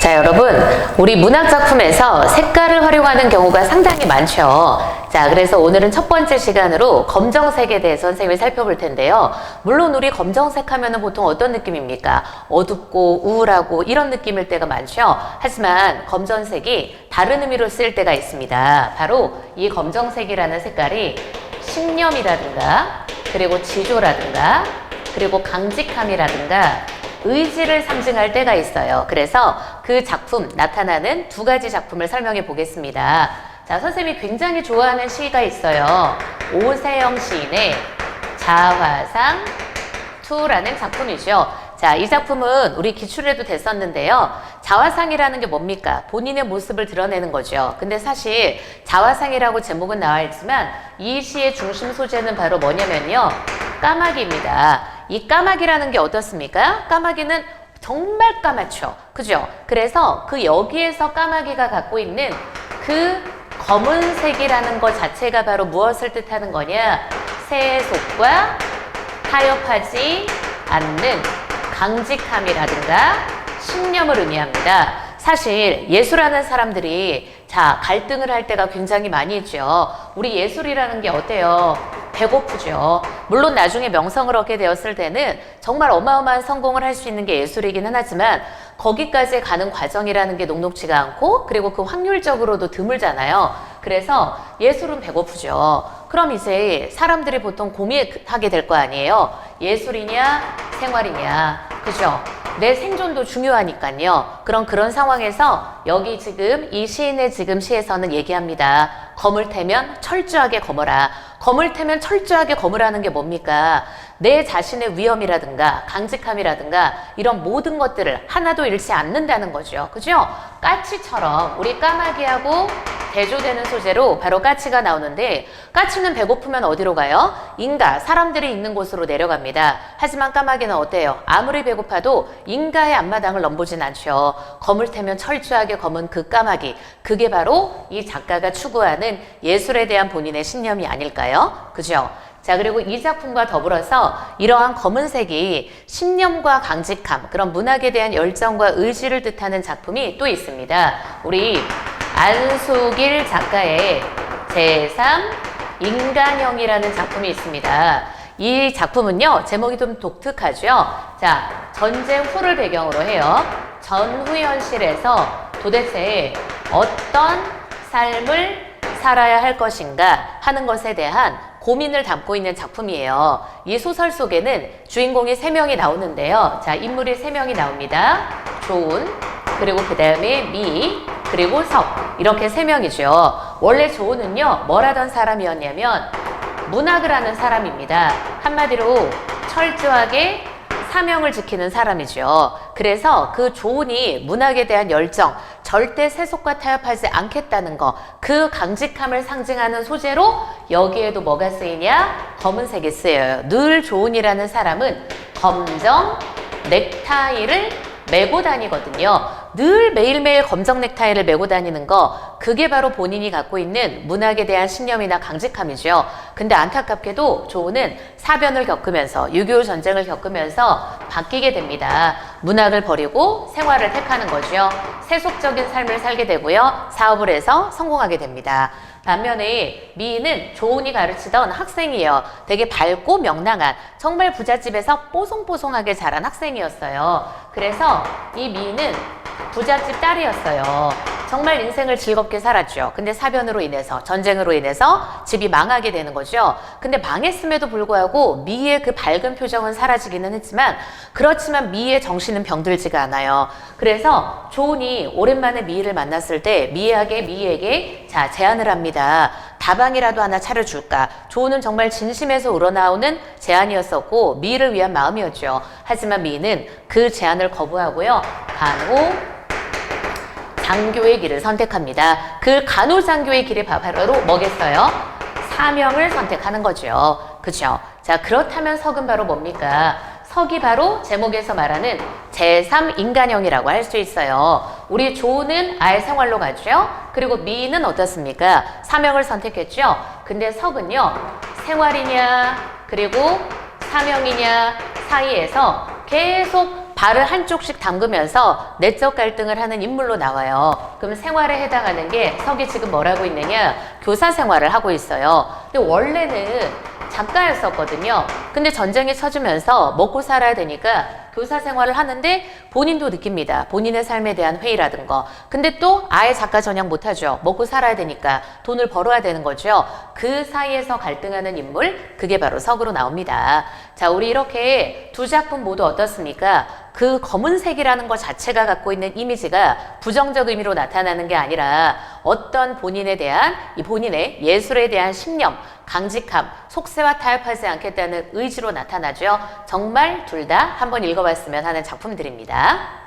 자, 여러분, 우리 문학작품에서 색깔을 활용하는 경우가 상당히 많죠. 자, 그래서 오늘은 첫 번째 시간으로 검정색에 대해서 선생님이 살펴볼 텐데요. 물론 우리 검정색 하면은 보통 어떤 느낌입니까? 어둡고 우울하고 이런 느낌일 때가 많죠. 하지만 검정색이 다른 의미로 쓰일 때가 있습니다. 바로 이 검정색이라는 색깔이 신념이라든가 그리고 지조라든가 그리고 강직함이라든가 의지를 상징할 때가 있어요. 그래서 그 작품, 나타나는 두 가지 작품을 설명해 보겠습니다. 자, 선생님이 굉장히 좋아하는 시가 있어요. 오세영 시인의 자화상 2라는 작품이죠. 자, 이 작품은 우리 기출에도 됐었는데요. 자화상이라는 게 뭡니까? 본인의 모습을 드러내는 거죠. 근데 사실 자화상이라고 제목은 나와 있지만 이 시의 중심 소재는 바로 뭐냐면요. 까마귀입니다. 이 까마귀라는 게 어떻습니까? 까마귀는 정말 까맣죠. 그죠? 그래서 그 여기에서 까마귀가 갖고 있는 그 검은색이라는 것 자체가 바로 무엇을 뜻하는 거냐? 새의 속과 타협하지 않는 강직함이라든가 신념을 의미합니다. 사실 예술하는 사람들이 자, 갈등을 할 때가 굉장히 많이 있죠. 우리 예술이라는 게 어때요? 배고프죠. 물론 나중에 명성을 얻게 되었을 때는 정말 어마어마한 성공을 할 수 있는 게 예술이기는 하지만 거기까지 가는 과정이라는 게 녹록지가 않고 그리고 그 확률적으로도 드물잖아요. 그래서 예술은 배고프죠. 그럼 이제 사람들이 보통 고민하게 될 거 아니에요. 예술이냐 생활이냐. 그죠? 내 생존도 중요하니까요. 그런 상황에서 여기 지금 이 시인의 지금 시에서는 얘기합니다. 검을 태면 철저하게 검어라. 검을 태면 철저하게 검으라는 게 뭡니까? 내 자신의 위험이라든가 강직함이라든가 이런 모든 것들을 하나도 잃지 않는다는 거죠. 그죠? 까치처럼 우리 까마귀하고 대조되는 소재로 바로 까치가 나오는데 까치는 배고프면 어디로 가요? 인가, 사람들이 있는 곳으로 내려갑니다. 하지만 까마귀는 어때요? 아무리 배고파도 인가의 앞마당을 넘보진 않죠. 검을 태면 철저하게 검은 그 까마귀, 그게 바로 이 작가가 추구하는 예술에 대한 본인의 신념이 아닐까요? 그죠? 자, 그리고 이 작품과 더불어서 이러한 검은색이 신념과 강직함, 그런 문학에 대한 열정과 의지를 뜻하는 작품이 또 있습니다. 우리 안수길 작가의 제3 인간형이라는 작품이 있습니다. 이 작품은요, 제목이 좀 독특하죠? 자, 전쟁 후를 배경으로 해요. 전후 현실에서 도대체 어떤 삶을 살아야 할 것인가 하는 것에 대한 고민을 담고 있는 작품이에요. 이 소설 속에는 주인공이 3명이 나오는데요. 자, 인물이 3명이 나옵니다. 조은, 그리고 그 다음에 미, 그리고 석. 이렇게 3명이죠. 원래 조은은요, 뭘 하던 사람이었냐면 문학을 하는 사람입니다. 한마디로 철저하게 사명을 지키는 사람이죠. 그래서 그 조은이 문학에 대한 열정, 절대 세속과 타협하지 않겠다는 거, 그 강직함을 상징하는 소재로 여기에도 뭐가 쓰이냐? 검은색이 쓰여요. 늘 조은이라는 사람은 검정 넥타이를 메고 다니거든요. 늘 매일매일 검정 넥타이를 메고 다니는 거, 그게 바로 본인이 갖고 있는 문학에 대한 신념이나 강직함이죠. 근데 안타깝게도 조은은 사변을 겪으면서 6.25 전쟁을 겪으면서 바뀌게 됩니다. 문학을 버리고 생활을 택하는 거죠. 세속적인 삶을 살게 되고요. 사업을 해서 성공하게 됩니다. 반면에 미인은 조은이 가르치던 학생이에요. 되게 밝고 명랑한, 정말 부잣집에서 뽀송뽀송하게 자란 학생이었어요. 그래서 이 미인은 부잣집 딸이었어요. 정말 인생을 즐겁게 살았죠. 근데 사변으로 인해서, 전쟁으로 인해서 집이 망하게 되는 거죠. 근데 망했음에도 불구하고 미의 그 밝은 표정은 사라지기는 했지만, 그렇지만 미의 정신은 병들지가 않아요. 그래서 조은이 오랜만에 미를 만났을 때 미에게 자, 제안을 합니다. 다방이라도 하나 차려줄까? 조은은 정말 진심에서 우러나오는 제안이었었고 미를 위한 마음이었죠. 하지만 미는 그 제안을 거부하고요. 장교의 길을 선택합니다. 그 간호장교의 길이 바로 뭐겠어요? 사명을 선택하는 거죠. 그죠? 자, 그렇다면 석은 바로 뭡니까? 석이 바로 제목에서 말하는 제3 인간형이라고 할 수 있어요. 우리 조은은 아예 생활로 가죠. 그리고 미는 어떻습니까? 사명을 선택했죠. 근데 석은요, 생활이냐 그리고 사명이냐 사이에서 계속 발을 한쪽씩 담그면서 내적 갈등을 하는 인물로 나와요. 그럼 생활에 해당하는 게 석이 지금 뭘 하고 있느냐? 교사 생활을 하고 있어요. 근데 원래는 작가였었거든요. 근데 전쟁이 쳐지면서 먹고 살아야 되니까 교사 생활을 하는데 본인도 느낍니다. 본인의 삶에 대한 회의라든가. 근데 또 아예 작가 전향 못하죠. 먹고 살아야 되니까 돈을 벌어야 되는 거죠. 그 사이에서 갈등하는 인물, 그게 바로 석으로 나옵니다. 자, 우리 이렇게 두 작품 모두 어떻습니까? 그 검은색이라는 것 자체가 갖고 있는 이미지가 부정적 의미로 나타나는 게 아니라 어떤 본인에 대한, 이 본인의 예술에 대한 신념, 강직함, 속세와 타협하지 않겠다는 의지로 나타나죠. 정말 둘 다 한번 읽어봤으면 하는 작품들입니다.